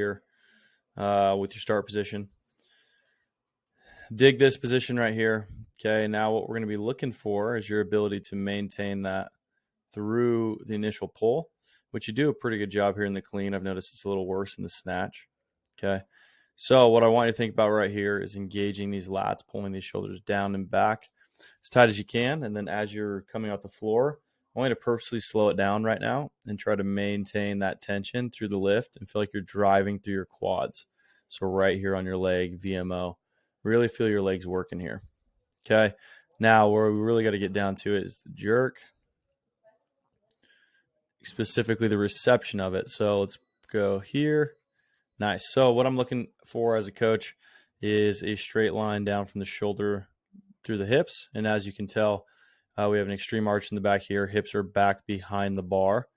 here with your start position. Dig this position right here. Okay, now what we're going to be looking for is your ability to maintain that through the initial pull, which you do a pretty good job here in the clean. I've noticed it's a little worse in the snatch. Okay, so what I want you to think about right here is engaging these lats, pulling these shoulders down and back as tight as you can. And then as you're coming off the floor, I want you to purposely slow it down right now and try to maintain that tension through the lift and feel like you're driving through your quads. So right here on your leg, VMO. Really feel your legs working here. Okay, now where we really got to get down to it is the jerk, specifically the reception of it. So let's go here. Nice. So what I'm looking for as a coach is a straight line down from the shoulder through the hips. And as you can tell, we have an extreme arch in the back here. Hips are back behind the bar.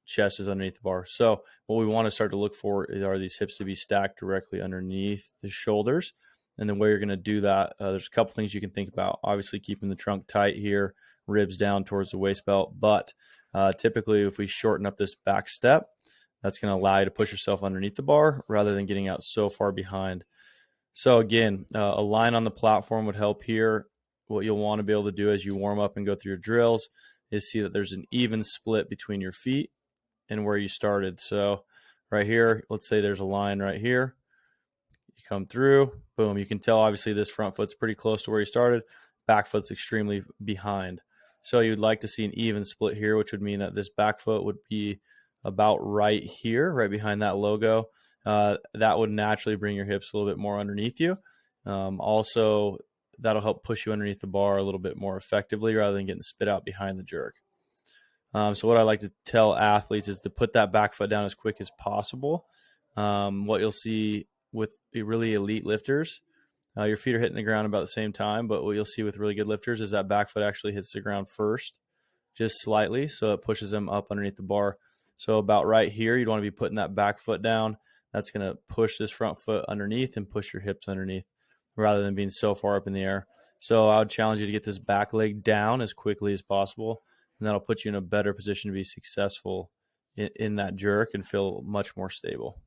Chest is underneath the bar. So what we want to start to look for are these hips to be stacked directly underneath the shoulders. And the way you're going to do that, there's a couple things you can think about. Obviously, keeping the trunk tight here, ribs down towards the waist belt. But typically, if we shorten up this back step, that's going to allow you to push yourself underneath the bar rather than getting out so far behind. So again, a line on the platform would help here. What you'll want to be able to do as you warm up and go through your drills is see that there's an even split between your feet and where you started. So right here, let's say there's a line right here. You come through, boom. You can tell obviously this front foot's pretty close to where you started. Back foot's extremely behind. So you'd like to see an even split here, which would mean that this back foot would be about right here, right behind that logo. That would naturally bring your hips a little bit more underneath you. Also, that'll help push you underneath the bar a little bit more effectively rather than getting spit out behind the jerk. So what I like to tell athletes is to put that back foot down as quick as possible. What you'll see with really elite lifters, your feet are hitting the ground about the same time, but what you'll see with really good lifters is that back foot actually hits the ground first, just slightly, so it pushes them up underneath the bar. So about right here, you'd want to be putting that back foot down. That's going to push this front foot underneath and push your hips underneath rather than being so far up in the air. So I would challenge you to get this back leg down as quickly as possible, and that'll put you in a better position to be successful in that jerk and feel much more stable.